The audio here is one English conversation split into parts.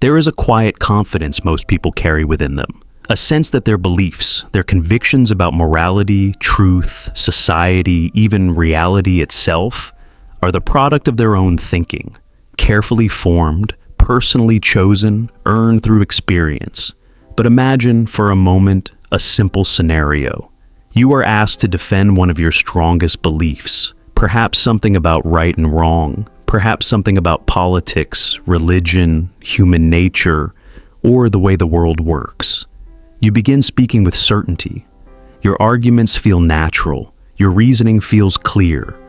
There is a quiet confidence most people carry within them, a sense that their beliefs, their convictions about morality, truth, society, even reality itself, are the product of their own thinking, carefully formed, personally chosen, earned through experience. But imagine, for a moment, a simple scenario. You are asked to defend one of your strongest beliefs, perhaps something about right and wrong, perhaps something about politics, religion, human nature, or the way the world works. You begin speaking with certainty. Your arguments feel natural. Your reasoning feels clear.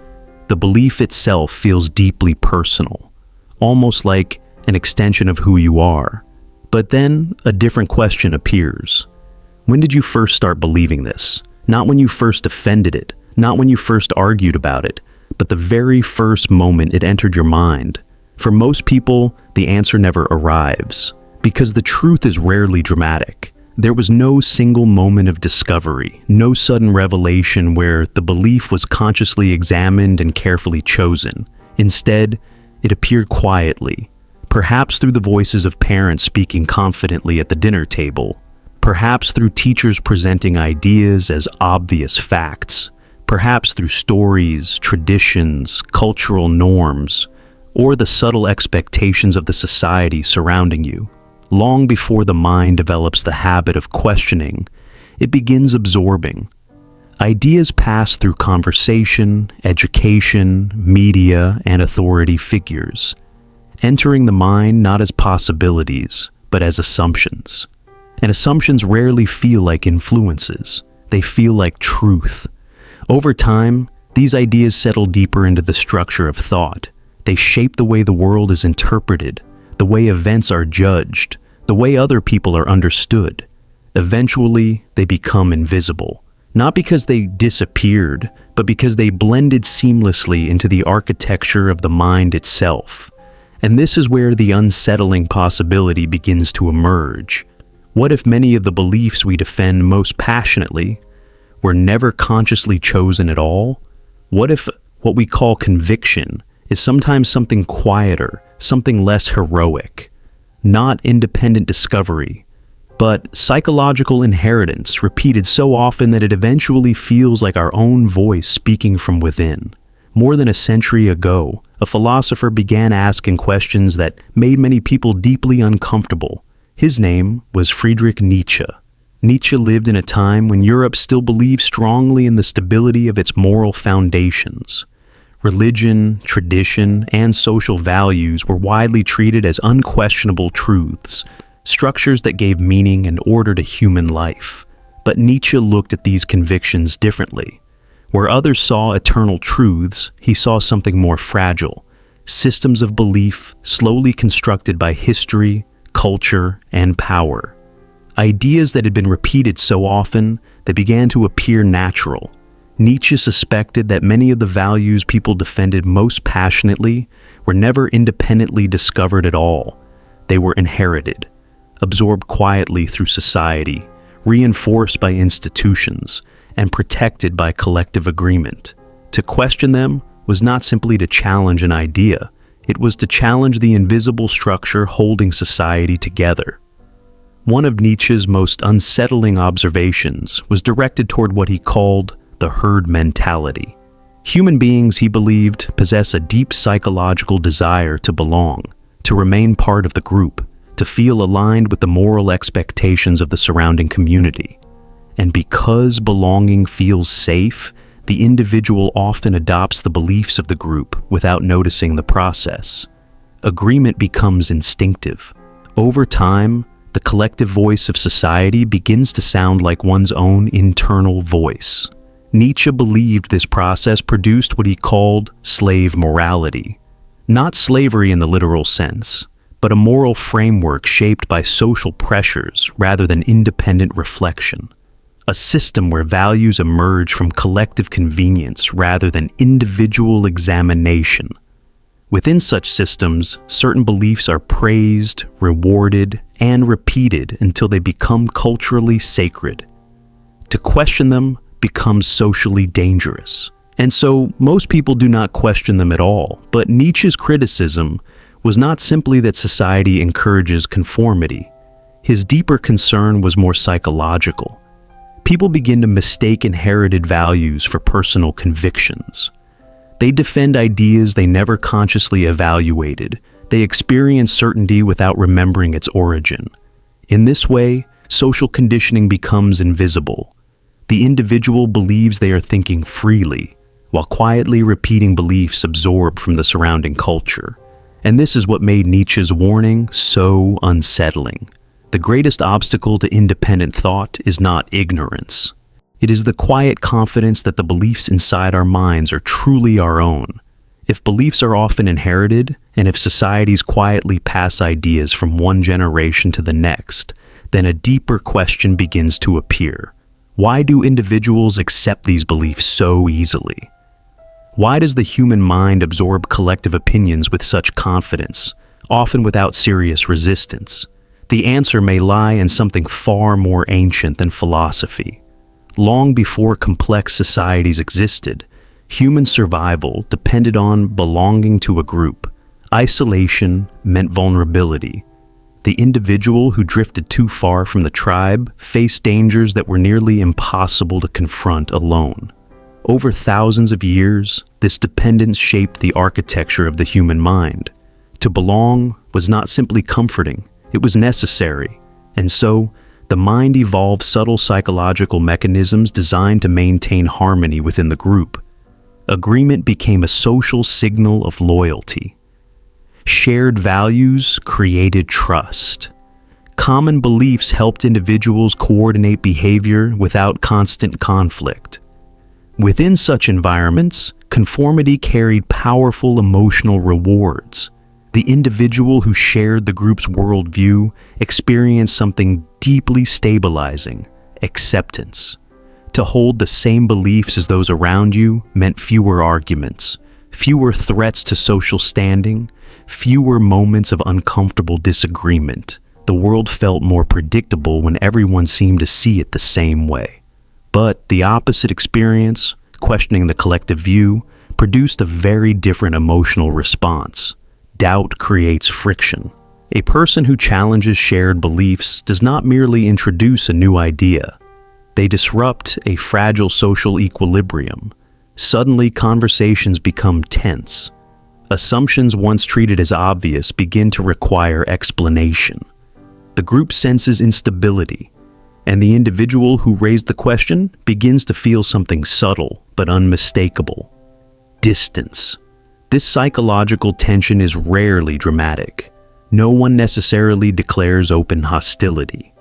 The belief itself feels deeply personal, almost like an extension of who you are. But then a different question appears. When did you first start believing this? Not when you first defended it, not when you first argued about it, but the very first moment it entered your mind. For most people, the answer never arrives, because the truth is rarely dramatic. There was no single moment of discovery, no sudden revelation where the belief was consciously examined and carefully chosen. Instead, it appeared quietly, perhaps through the voices of parents speaking confidently at the dinner table, perhaps through teachers presenting ideas as obvious facts, perhaps through stories, traditions, cultural norms, or the subtle expectations of the society surrounding you. Long before the mind develops the habit of questioning, it begins absorbing. Ideas pass through conversation, education, media, and authority figures, entering the mind not as possibilities, but as assumptions. And assumptions rarely feel like influences. They feel like truth. Over time, these ideas settle deeper into the structure of thought. They shape the way the world is interpreted, the way events are judged, the way other people are understood. Eventually, they become invisible. Not because they disappeared, but because they blended seamlessly into the architecture of the mind itself. And this is where the unsettling possibility begins to emerge. What if many of the beliefs we defend most passionately were never consciously chosen at all? What if what we call conviction is sometimes something quieter, something less heroic? Not independent discovery, but psychological inheritance repeated so often that it eventually feels like our own voice speaking from within. More than a century ago, a philosopher began asking questions that made many people deeply uncomfortable. His name was Friedrich Nietzsche. Nietzsche lived in a time when Europe still believed strongly in the stability of its moral foundations. Religion, tradition, and social values were widely treated as unquestionable truths, structures that gave meaning and order to human life. But Nietzsche looked at these convictions differently. Where others saw eternal truths, he saw something more fragile, systems of belief slowly constructed by history, culture, and power. Ideas that had been repeated so often they began to appear natural. Nietzsche suspected that many of the values people defended most passionately were never independently discovered at all. They were inherited, absorbed quietly through society, reinforced by institutions, and protected by collective agreement. To question them was not simply to challenge an idea, it was to challenge the invisible structure holding society together. One of Nietzsche's most unsettling observations was directed toward what he called the herd mentality. Human beings, he believed, possess a deep psychological desire to belong, to remain part of the group, to feel aligned with the moral expectations of the surrounding community. And because belonging feels safe, the individual often adopts the beliefs of the group without noticing the process. Agreement becomes instinctive. Over time, the collective voice of society begins to sound like one's own internal voice. Nietzsche believed this process produced what he called slave morality. Not slavery in the literal sense, but a moral framework shaped by social pressures rather than independent reflection. A system where values emerge from collective convenience rather than individual examination. Within such systems, certain beliefs are praised, rewarded, and repeated until they become culturally sacred. To question them becomes socially dangerous. And so most people do not question them at all, but Nietzsche's criticism was not simply that society encourages conformity. His deeper concern was more psychological. People begin to mistake inherited values for personal convictions. They defend ideas they never consciously evaluated. They experience certainty without remembering its origin. In this way, social conditioning becomes invisible. The individual believes they are thinking freely, while quietly repeating beliefs absorbed from the surrounding culture. And this is what made Nietzsche's warning so unsettling. The greatest obstacle to independent thought is not ignorance. It is the quiet confidence that the beliefs inside our minds are truly our own. If beliefs are often inherited, and if societies quietly pass ideas from one generation to the next, then a deeper question begins to appear. Why do individuals accept these beliefs so easily? Why does the human mind absorb collective opinions with such confidence, often without serious resistance? The answer may lie in something far more ancient than philosophy. Long before complex societies existed, human survival depended on belonging to a group. Isolation meant vulnerability. The individual who drifted too far from the tribe faced dangers that were nearly impossible to confront alone. Over thousands of years, this dependence shaped the architecture of the human mind. To belong was not simply comforting, it was necessary, and so the mind evolved subtle psychological mechanisms designed to maintain harmony within the group. Agreement became a social signal of loyalty. Shared values created trust. Common beliefs helped individuals coordinate behavior without constant conflict. Within such environments, conformity carried powerful emotional rewards. The individual who shared the group's worldview experienced something deeply stabilizing: acceptance. To hold the same beliefs as those around you meant fewer arguments, fewer threats to social standing, fewer moments of uncomfortable disagreement. The world felt more predictable when everyone seemed to see it the same way. But the opposite experience, questioning the collective view, produced a very different emotional response. Doubt creates friction. A person who challenges shared beliefs does not merely introduce a new idea. They disrupt a fragile social equilibrium. Suddenly, conversations become tense. Assumptions once treated as obvious begin to require explanation. The group senses instability, and the individual who raised the question begins to feel something subtle but unmistakable: distance. This psychological tension is rarely dramatic. No one necessarily declares open hostility.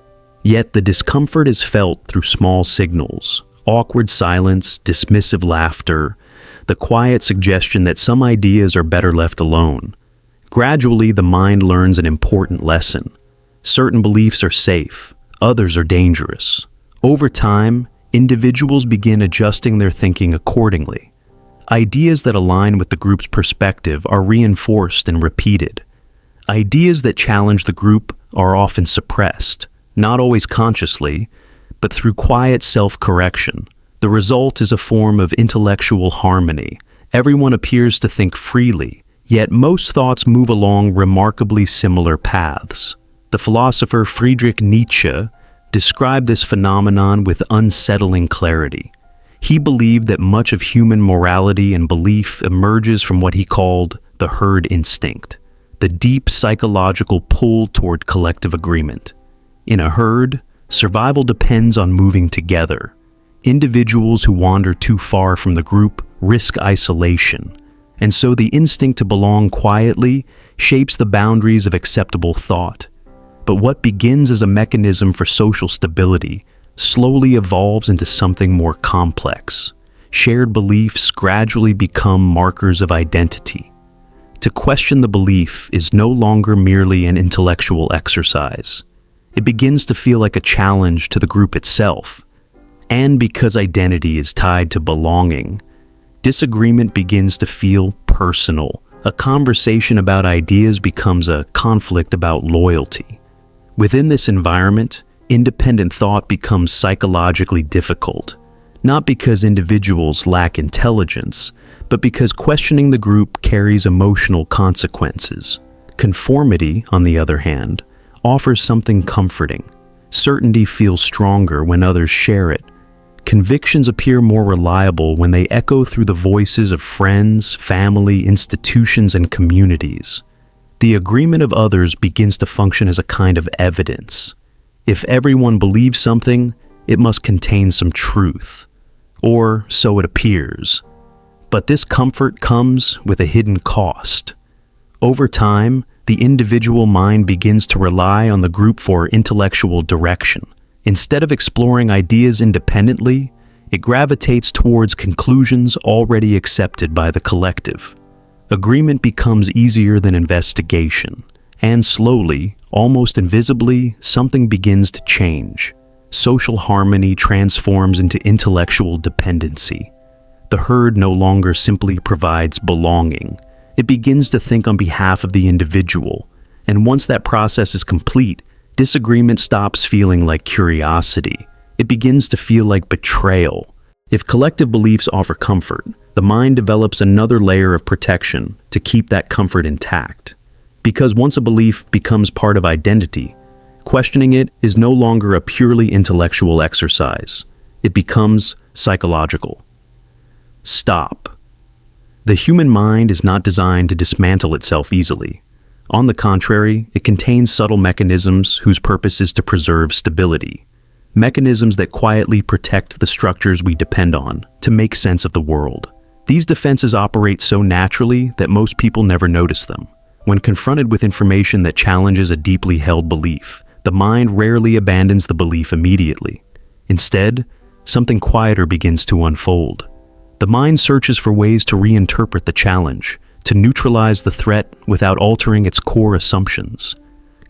Yet the discomfort is felt through small signals: awkward silence, dismissive laughter, the quiet suggestion that some ideas are better left alone. Gradually, the mind learns an important lesson. Certain beliefs are safe, others are dangerous. Over time, individuals begin adjusting their thinking accordingly. Ideas that align with the group's perspective are reinforced and repeated. Ideas that challenge the group are often suppressed, not always consciously, but through quiet self-correction. The result is a form of intellectual harmony. Everyone appears to think freely, yet most thoughts move along remarkably similar paths. The philosopher Friedrich Nietzsche described this phenomenon with unsettling clarity. He believed that much of human morality and belief emerges from what he called the herd instinct, the deep psychological pull toward collective agreement. In a herd, survival depends on moving together. Individuals who wander too far from the group risk isolation, and so the instinct to belong quietly shapes the boundaries of acceptable thought. But what begins as a mechanism for social stability slowly evolves into something more complex. Shared beliefs gradually become markers of identity. To question the belief is no longer merely an intellectual exercise. It begins to feel like a challenge to the group itself. And because identity is tied to belonging, disagreement begins to feel personal. A conversation about ideas becomes a conflict about loyalty. Within this environment, independent thought becomes psychologically difficult, not because individuals lack intelligence, but because questioning the group carries emotional consequences. Conformity, on the other hand, offers something comforting. Certainty feels stronger when others share it. Convictions appear more reliable when they echo through the voices of friends, family, institutions, and communities. The agreement of others begins to function as a kind of evidence. If everyone believes something, it must contain some truth. Or so it appears. But this comfort comes with a hidden cost. Over time, the individual mind begins to rely on the group for intellectual direction. Instead of exploring ideas independently, it gravitates towards conclusions already accepted by the collective. Agreement becomes easier than investigation, and slowly, almost invisibly, something begins to change. Social harmony transforms into intellectual dependency. The herd no longer simply provides belonging. It begins to think on behalf of the individual, and once that process is complete, disagreement stops feeling like curiosity. It begins to feel like betrayal. If collective beliefs offer comfort, the mind develops another layer of protection to keep that comfort intact. Because once a belief becomes part of identity, questioning it is no longer a purely intellectual exercise. It becomes psychological. Stop. The human mind is not designed to dismantle itself easily. On the contrary, it contains subtle mechanisms whose purpose is to preserve stability. Mechanisms that quietly protect the structures we depend on to make sense of the world. These defenses operate so naturally that most people never notice them. When confronted with information that challenges a deeply held belief, the mind rarely abandons the belief immediately. Instead, something quieter begins to unfold. The mind searches for ways to reinterpret the challenge, to neutralize the threat without altering its core assumptions.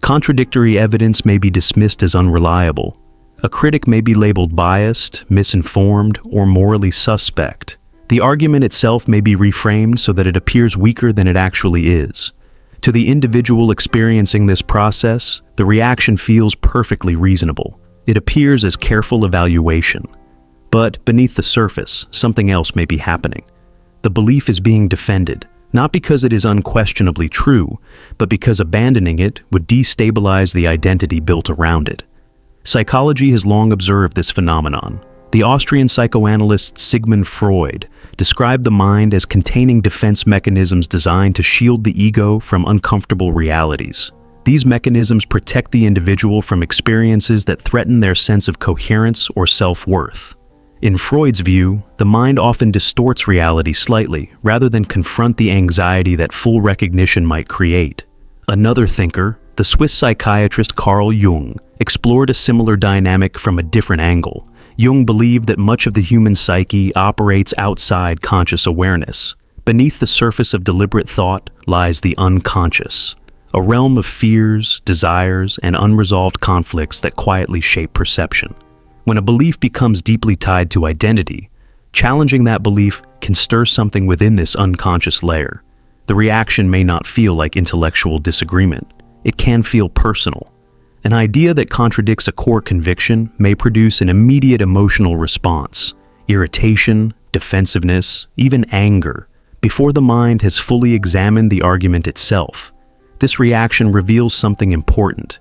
Contradictory evidence may be dismissed as unreliable. A critic may be labeled biased, misinformed, or morally suspect. The argument itself may be reframed so that it appears weaker than it actually is. To the individual experiencing this process, the reaction feels perfectly reasonable. It appears as careful evaluation. But beneath the surface, something else may be happening. The belief is being defended, not because it is unquestionably true, but because abandoning it would destabilize the identity built around it. Psychology has long observed this phenomenon. The Austrian psychoanalyst Sigmund Freud described the mind as containing defense mechanisms designed to shield the ego from uncomfortable realities. These mechanisms protect the individual from experiences that threaten their sense of coherence or self-worth. In Freud's view, the mind often distorts reality slightly, rather than confront the anxiety that full recognition might create. Another thinker, the Swiss psychiatrist Carl Jung, explored a similar dynamic from a different angle. Jung believed that much of the human psyche operates outside conscious awareness. Beneath the surface of deliberate thought lies the unconscious, a realm of fears, desires, and unresolved conflicts that quietly shape perception. When a belief becomes deeply tied to identity, challenging that belief can stir something within this unconscious layer. The reaction may not feel like intellectual disagreement. It can feel personal. An idea that contradicts a core conviction may produce an immediate emotional response, irritation, defensiveness, even anger, before the mind has fully examined the argument itself. This reaction reveals something important.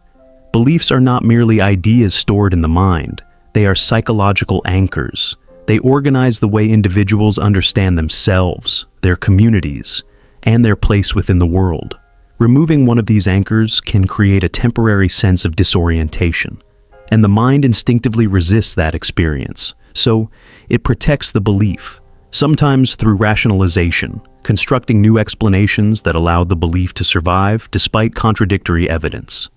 Beliefs are not merely ideas stored in the mind. They are psychological anchors. They organize the way individuals understand themselves, their communities, and their place within the world. Removing one of these anchors can create a temporary sense of disorientation, and the mind instinctively resists that experience, so it protects the belief, sometimes through rationalization, constructing new explanations that allow the belief to survive despite contradictory evidence.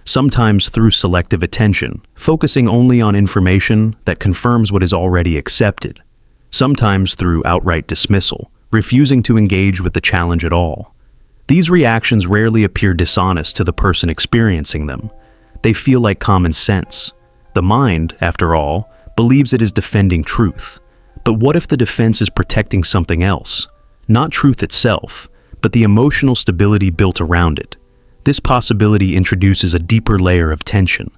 Sometimes through selective attention, focusing only on information that confirms what is already accepted. Sometimes through outright dismissal, refusing to engage with the challenge at all. These reactions rarely appear dishonest to the person experiencing them. They feel like common sense. The mind, after all, believes it is defending truth. But what if the defense is protecting something else? Not truth itself, but the emotional stability built around it. This possibility introduces a deeper layer of tension.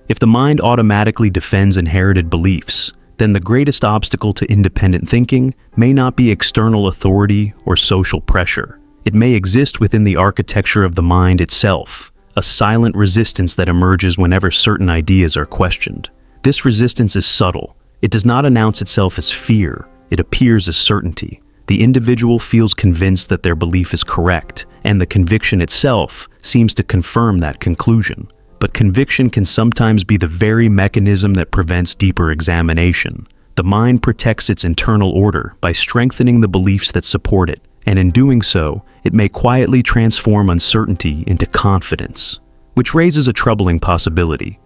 If the mind automatically defends inherited beliefs, then the greatest obstacle to independent thinking may not be external authority or social pressure. It may exist within the architecture of the mind itself, a silent resistance that emerges whenever certain ideas are questioned. This resistance is subtle. It does not announce itself as fear. It appears as certainty. The individual feels convinced that their belief is correct, and the conviction itself seems to confirm that conclusion. But conviction can sometimes be the very mechanism that prevents deeper examination. The mind protects its internal order by strengthening the beliefs that support it, and in doing so, it may quietly transform uncertainty into confidence, which raises a troubling possibility.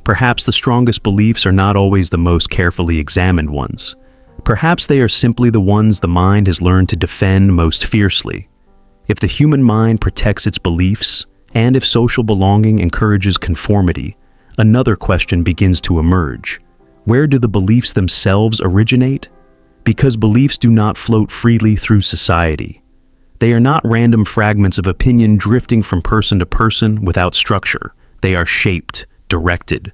Perhaps the strongest beliefs are not always the most carefully examined ones. Perhaps they are simply the ones the mind has learned to defend most fiercely. If the human mind protects its beliefs, and if social belonging encourages conformity, another question begins to emerge. Where do the beliefs themselves originate? Because beliefs do not float freely through society. They are not random fragments of opinion drifting from person to person without structure. They are shaped, directed,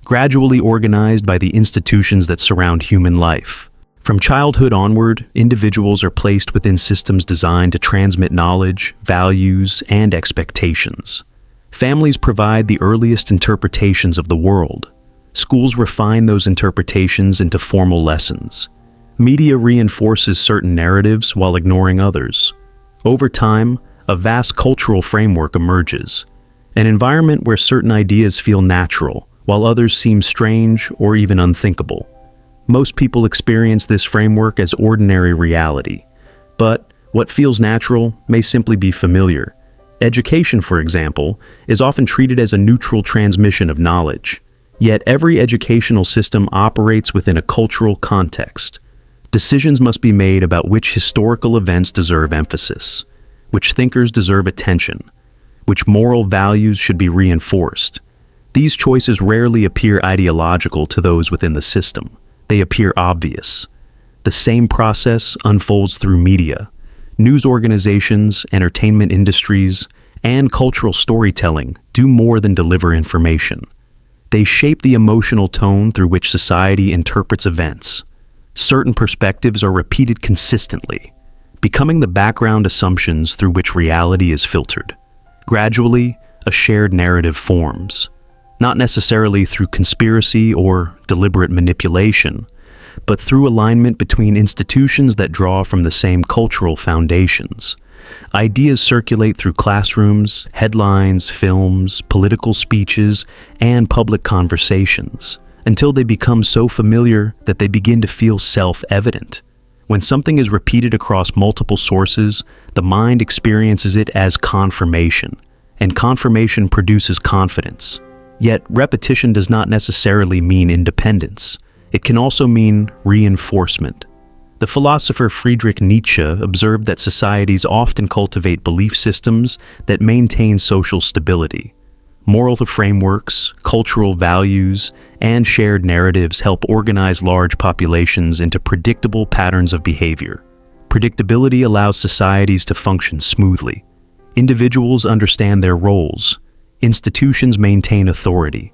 gradually organized by the institutions that surround human life. From childhood onward, individuals are placed within systems designed to transmit knowledge, values, and expectations. Families provide the earliest interpretations of the world. Schools refine those interpretations into formal lessons. Media reinforces certain narratives while ignoring others. Over time, a vast cultural framework emerges, an environment where certain ideas feel natural, while others seem strange or even unthinkable. Most people experience this framework as ordinary reality, but what feels natural may simply be familiar. Education, for example, is often treated as a neutral transmission of knowledge, yet every educational system operates within a cultural context. Decisions must be made about which historical events deserve emphasis, which thinkers deserve attention, which moral values should be reinforced. These choices rarely appear ideological to those within the system. They appear obvious. The same process unfolds through media, news organizations, entertainment industries, and cultural storytelling do more than deliver information. They shape the emotional tone through which society interprets events. Certain perspectives are repeated consistently, becoming the background assumptions through which reality is filtered. Gradually, a shared narrative forms, not necessarily through conspiracy or deliberate manipulation, but through alignment between institutions that draw from the same cultural foundations. Ideas circulate through classrooms, headlines, films, political speeches, and public conversations, until they become so familiar that they begin to feel self-evident. When something is repeated across multiple sources, the mind experiences it as confirmation, and confirmation produces confidence. Yet, repetition does not necessarily mean independence. It can also mean reinforcement. The philosopher Friedrich Nietzsche observed that societies often cultivate belief systems that maintain social stability. Moral frameworks, cultural values, and shared narratives help organize large populations into predictable patterns of behavior. Predictability allows societies to function smoothly. Individuals understand their roles. Institutions maintain authority.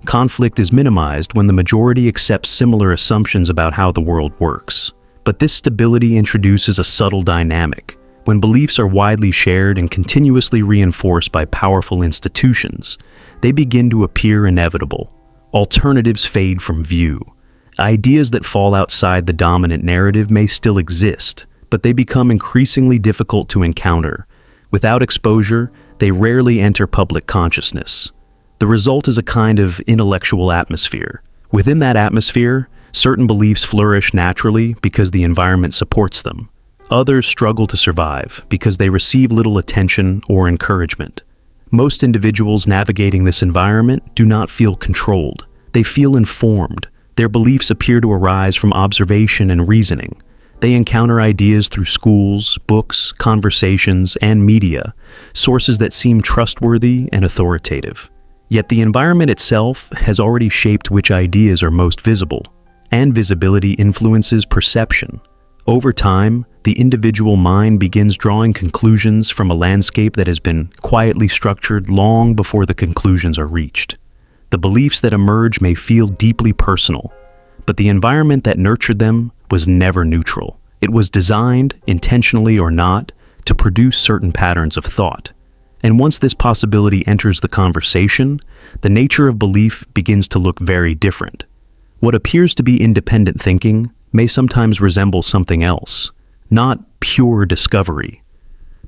Conflict is minimized when the majority accepts similar assumptions about how the world works. But this stability introduces a subtle dynamic. When beliefs are widely shared and continuously reinforced by powerful institutions, they begin to appear inevitable. Alternatives fade from view. Ideas that fall outside the dominant narrative may still exist, but they become increasingly difficult to encounter. Without exposure, they rarely enter public consciousness. The result is a kind of intellectual atmosphere. Within that atmosphere, certain beliefs flourish naturally because the environment supports them. Others struggle to survive because they receive little attention or encouragement. Most individuals navigating this environment do not feel controlled. They feel informed. Their beliefs appear to arise from observation and reasoning. They encounter ideas through schools, books, conversations, and media, sources that seem trustworthy and authoritative. Yet the environment itself has already shaped which ideas are most visible, and visibility influences perception. Over time, the individual mind begins drawing conclusions from a landscape that has been quietly structured long before the conclusions are reached. The beliefs that emerge may feel deeply personal, but the environment that nurtured them was never neutral. It was designed, intentionally or not, to produce certain patterns of thought. And once this possibility enters the conversation, the nature of belief begins to look very different. What appears to be independent thinking may sometimes resemble something else, not pure discovery,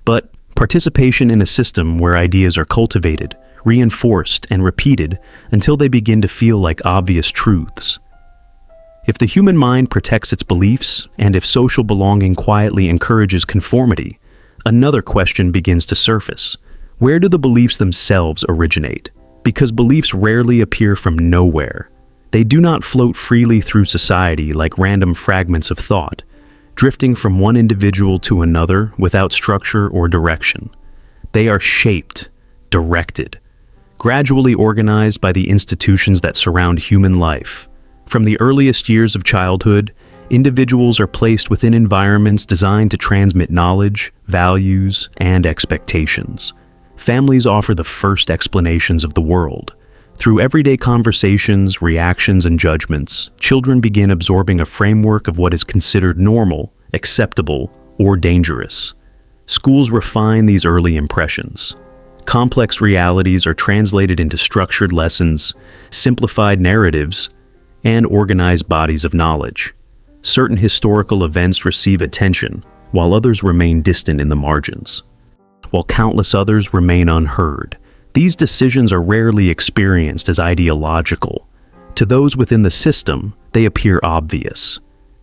but participation in a system where ideas are cultivated, reinforced, and repeated until they begin to feel like obvious truths. If the human mind protects its beliefs, and if social belonging quietly encourages conformity, another question begins to surface. Where do the beliefs themselves originate? Because beliefs rarely appear from nowhere. They do not float freely through society like random fragments of thought, drifting from one individual to another without structure or direction. They are shaped, directed, gradually organized by the institutions that surround human life. From the earliest years of childhood, individuals are placed within environments designed to transmit knowledge, values, and expectations. Families offer the first explanations of the world. Through everyday conversations, reactions, and judgments, children begin absorbing a framework of what is considered normal, acceptable, or dangerous. Schools refine these early impressions. Complex realities are translated into structured lessons, simplified narratives, and organized bodies of knowledge. Certain historical events receive attention, while others remain distant in the margins, while countless others remain unheard. These decisions are rarely experienced as ideological. To those within the system, they appear obvious.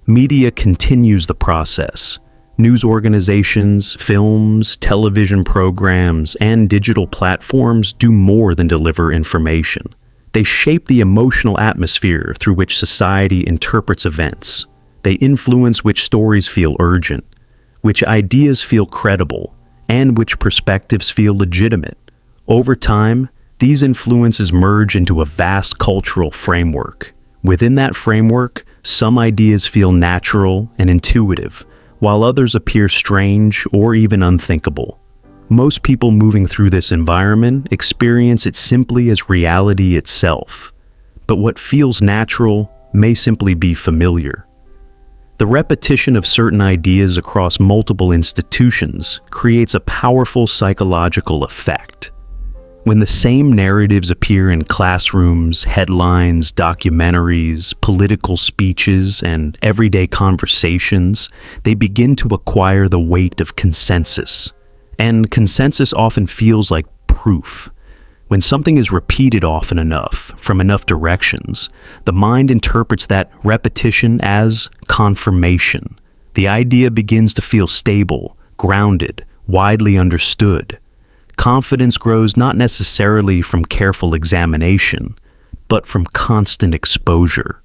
Media continues the process. News organizations, films, television programs, and digital platforms do more than deliver information. They shape the emotional atmosphere through which society interprets events. They influence which stories feel urgent, which ideas feel credible, and which perspectives feel legitimate. Over time, these influences merge into a vast cultural framework. Within that framework, some ideas feel natural and intuitive, while others appear strange or even unthinkable. Most people moving through this environment experience it simply as reality itself, but what feels natural may simply be familiar. The repetition of certain ideas across multiple institutions creates a powerful psychological effect. When the same narratives appear in classrooms, headlines, documentaries, political speeches, and everyday conversations, they begin to acquire the weight of consensus. And consensus often feels like proof. When something is repeated often enough, from enough directions, the mind interprets that repetition as confirmation. The idea begins to feel stable, grounded, widely understood. Confidence grows not necessarily from careful examination, but from constant exposure.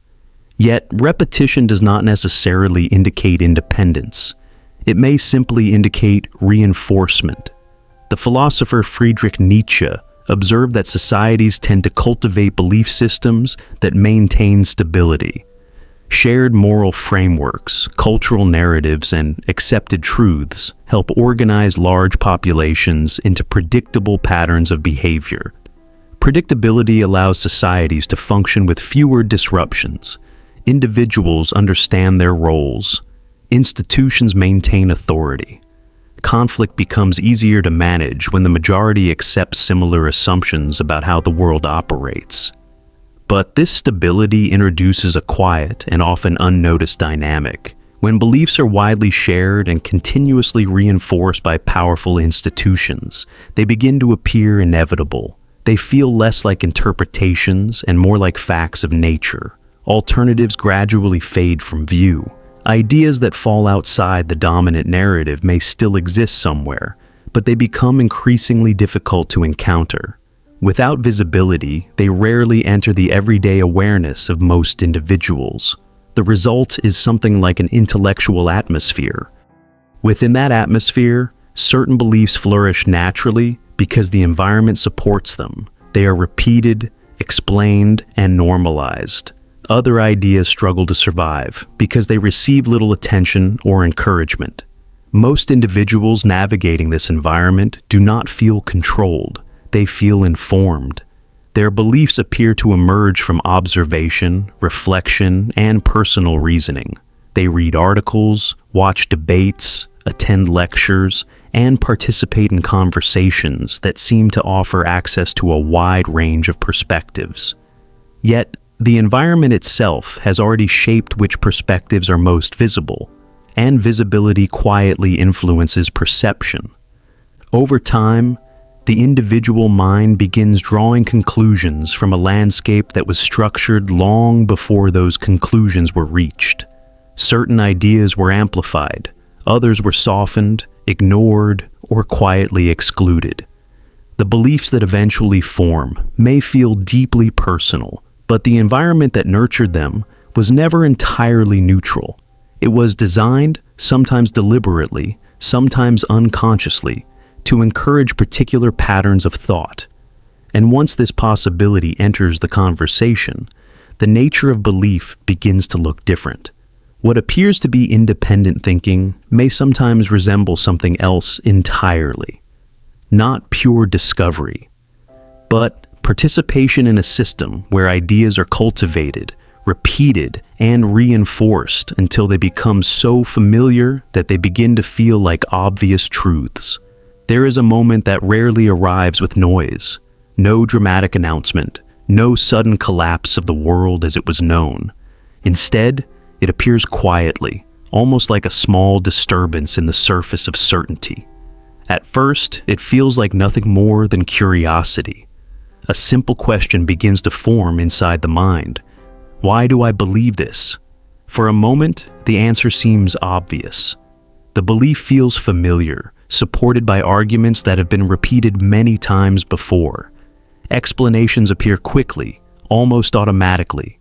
Yet, repetition does not necessarily indicate independence. It may simply indicate reinforcement. The philosopher Friedrich Nietzsche observed that societies tend to cultivate belief systems that maintain stability. Shared moral frameworks, cultural narratives, and accepted truths help organize large populations into predictable patterns of behavior. Predictability allows societies to function with fewer disruptions. Individuals understand their roles. Institutions maintain authority. Conflict becomes easier to manage when the majority accepts similar assumptions about how the world operates. But this stability introduces a quiet and often unnoticed dynamic. When beliefs are widely shared and continuously reinforced by powerful institutions, they begin to appear inevitable. They feel less like interpretations and more like facts of nature. Alternatives gradually fade from view. Ideas that fall outside the dominant narrative may still exist somewhere, but they become increasingly difficult to encounter. Without visibility, they rarely enter the everyday awareness of most individuals. The result is something like an intellectual atmosphere. Within that atmosphere, certain beliefs flourish naturally because the environment supports them. They are repeated, explained, and normalized. Other ideas struggle to survive because they receive little attention or encouragement. Most individuals navigating this environment do not feel controlled. They feel informed. Their beliefs appear to emerge from observation, reflection, and personal reasoning. They read articles, watch debates, attend lectures, and participate in conversations that seem to offer access to a wide range of perspectives. Yet, the environment itself has already shaped which perspectives are most visible, and visibility quietly influences perception. Over time, the individual mind begins drawing conclusions from a landscape that was structured long before those conclusions were reached. Certain ideas were amplified, others were softened, ignored, or quietly excluded. The beliefs that eventually form may feel deeply personal, but the environment that nurtured them was never entirely neutral. It was designed, sometimes deliberately, sometimes unconsciously, to encourage particular patterns of thought. And once this possibility enters the conversation, the nature of belief begins to look different. What appears to be independent thinking may sometimes resemble something else entirely. Not pure discovery, but participation in a system where ideas are cultivated, repeated, and reinforced until they become so familiar that they begin to feel like obvious truths. There is a moment that rarely arrives with noise, no dramatic announcement, no sudden collapse of the world as it was known. Instead, it appears quietly, almost like a small disturbance in the surface of certainty. At first, it feels like nothing more than curiosity. A simple question begins to form inside the mind. Why do I believe this? For a moment, the answer seems obvious. The belief feels familiar, supported by arguments that have been repeated many times before. Explanations appear quickly, almost automatically.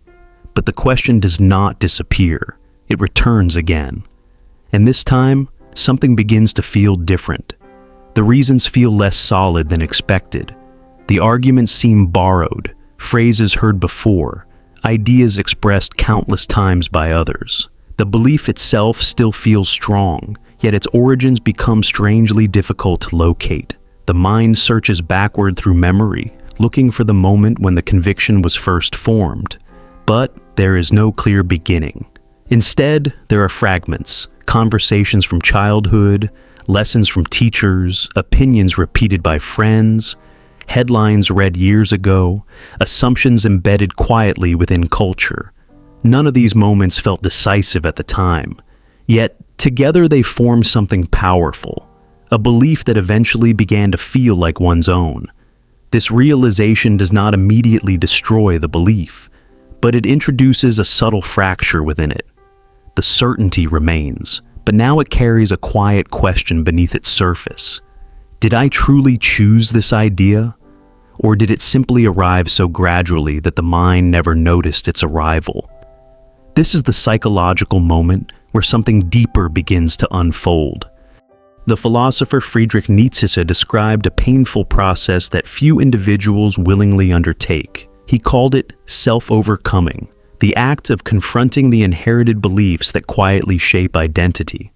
But the question does not disappear. It returns again. And this time, something begins to feel different. The reasons feel less solid than expected. The arguments seem borrowed, phrases heard before, ideas expressed countless times by others. The belief itself still feels strong, yet its origins become strangely difficult to locate. The mind searches backward through memory, looking for the moment when the conviction was first formed. But there is no clear beginning. Instead, there are fragments, conversations from childhood, lessons from teachers, opinions repeated by friends, headlines read years ago, assumptions embedded quietly within culture. None of these moments felt decisive at the time, yet together they formed something powerful, a belief that eventually began to feel like one's own. This realization does not immediately destroy the belief, but it introduces a subtle fracture within it. The certainty remains, but now it carries a quiet question beneath its surface. Did I truly choose this idea? Or did it simply arrive so gradually that the mind never noticed its arrival? This is the psychological moment where something deeper begins to unfold. The philosopher Friedrich Nietzsche described a painful process that few individuals willingly undertake. He called it self-overcoming, the act of confronting the inherited beliefs that quietly shape identity.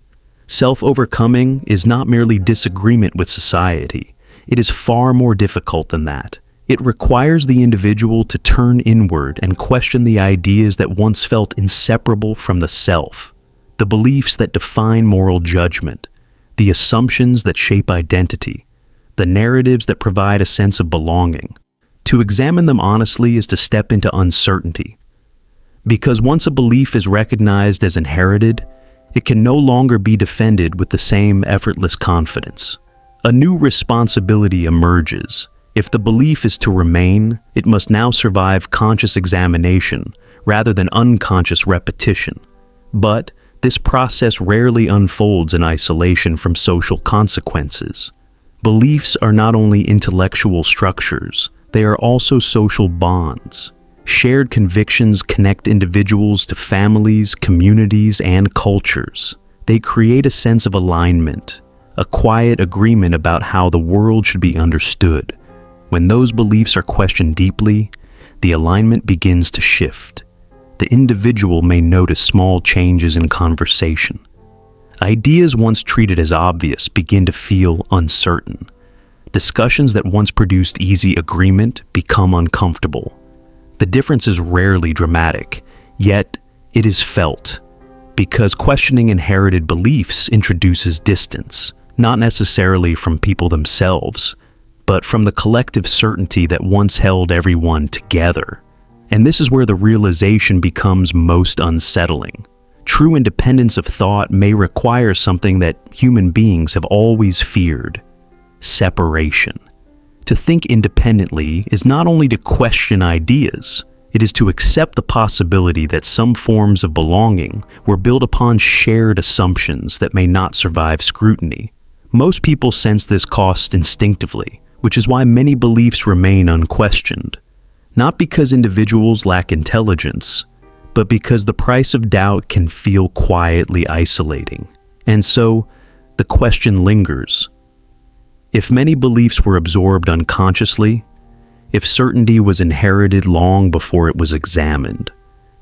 Self-overcoming is not merely disagreement with society. It is far more difficult than that. It requires the individual to turn inward and question the ideas that once felt inseparable from the self, the beliefs that define moral judgment, the assumptions that shape identity, the narratives that provide a sense of belonging. To examine them honestly is to step into uncertainty. Because once a belief is recognized as inherited, it can no longer be defended with the same effortless confidence. A new responsibility emerges. If the belief is to remain, it must now survive conscious examination rather than unconscious repetition. But this process rarely unfolds in isolation from social consequences. Beliefs are not only intellectual structures, they are also social bonds. Shared convictions connect individuals to families, communities, and cultures. They create a sense of alignment, a quiet agreement about how the world should be understood. When those beliefs are questioned deeply, the alignment begins to shift. The individual may notice small changes in conversation. Ideas once treated as obvious begin to feel uncertain. Discussions that once produced easy agreement become uncomfortable. The difference is rarely dramatic, yet it is felt, because questioning inherited beliefs introduces distance, not necessarily from people themselves, but from the collective certainty that once held everyone together. And this is where the realization becomes most unsettling. True independence of thought may require something that human beings have always feared: separation. To think independently is not only to question ideas, it is to accept the possibility that some forms of belonging were built upon shared assumptions that may not survive scrutiny. Most people sense this cost instinctively, which is why many beliefs remain unquestioned. Not because individuals lack intelligence, but because the price of doubt can feel quietly isolating. And so, the question lingers. If many beliefs were absorbed unconsciously, if certainty was inherited long before it was examined,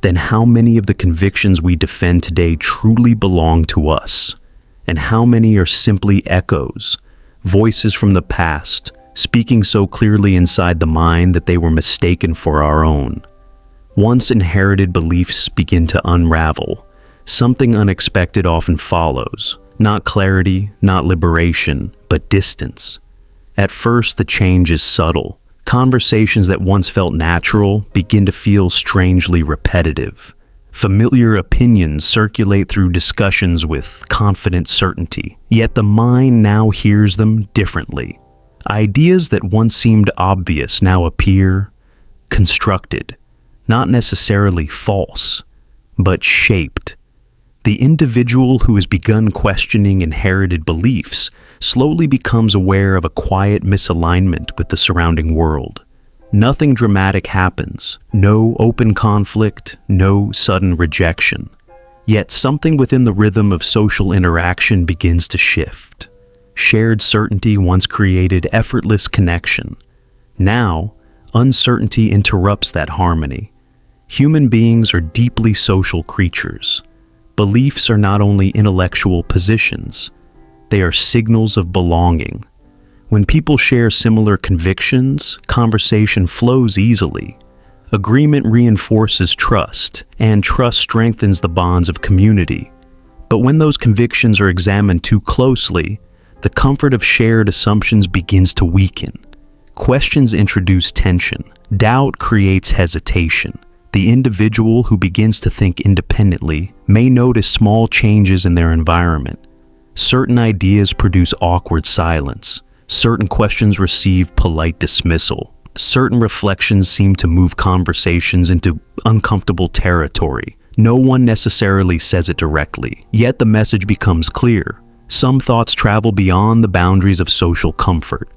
then how many of the convictions we defend today truly belong to us? And how many are simply echoes, voices from the past, speaking so clearly inside the mind that they were mistaken for our own? Once inherited beliefs begin to unravel, something unexpected often follows. Not clarity, not liberation, but distance. At first, the change is subtle. Conversations that once felt natural begin to feel strangely repetitive. Familiar opinions circulate through discussions with confident certainty, yet the mind now hears them differently. Ideas that once seemed obvious now appear constructed, not necessarily false, but shaped. The individual who has begun questioning inherited beliefs slowly becomes aware of a quiet misalignment with the surrounding world. Nothing dramatic happens, no open conflict, no sudden rejection. Yet something within the rhythm of social interaction begins to shift. Shared certainty once created effortless connection. Now, uncertainty interrupts that harmony. Human beings are deeply social creatures. Beliefs are not only intellectual positions, they are signals of belonging. When people share similar convictions, conversation flows easily. Agreement reinforces trust, and trust strengthens the bonds of community. But when those convictions are examined too closely, the comfort of shared assumptions begins to weaken. Questions introduce tension. Doubt creates hesitation. The individual who begins to think independently may notice small changes in their environment. Certain ideas produce awkward silence. Certain questions receive polite dismissal. Certain reflections seem to move conversations into uncomfortable territory. No one necessarily says it directly, yet the message becomes clear. Some thoughts travel beyond the boundaries of social comfort,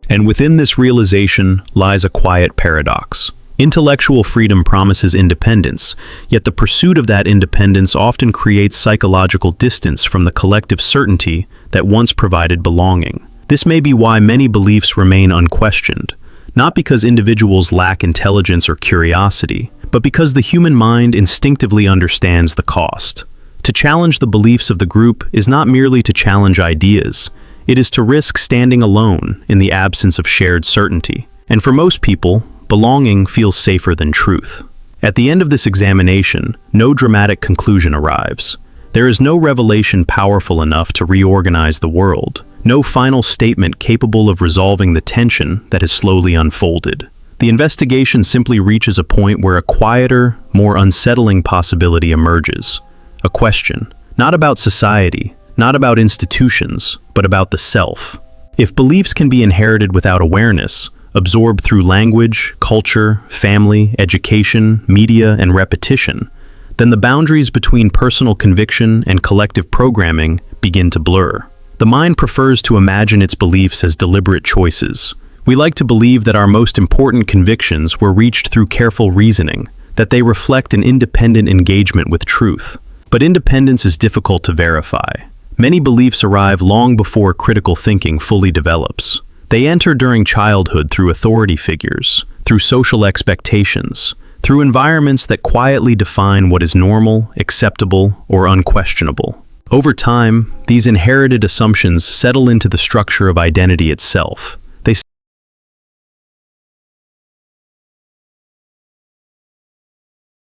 And within this realization lies a quiet paradox. Intellectual freedom promises independence, yet the pursuit of that independence often creates psychological distance from the collective certainty that once provided belonging. This may be why many beliefs remain unquestioned, not because individuals lack intelligence or curiosity, but because the human mind instinctively understands the cost. To challenge the beliefs of the group is not merely to challenge ideas, it is to risk standing alone in the absence of shared certainty. And for most people, belonging feels safer than truth. At the end of this examination, no dramatic conclusion arrives. There is no revelation powerful enough to reorganize the world, no final statement capable of resolving the tension that has slowly unfolded. The investigation simply reaches a point where a quieter, more unsettling possibility emerges. A question, not about society, not about institutions, but about the self. If beliefs can be inherited without awareness, absorbed through language, culture, family, education, media, and repetition, then the boundaries between personal conviction and collective programming begin to blur. The mind prefers to imagine its beliefs as deliberate choices. We like to believe that our most important convictions were reached through careful reasoning, that they reflect an independent engagement with truth. But independence is difficult to verify. Many beliefs arrive long before critical thinking fully develops. They enter during childhood through authority figures, through social expectations, through environments that quietly define what is normal, acceptable, or unquestionable. Over time, these inherited assumptions settle into the structure of identity itself.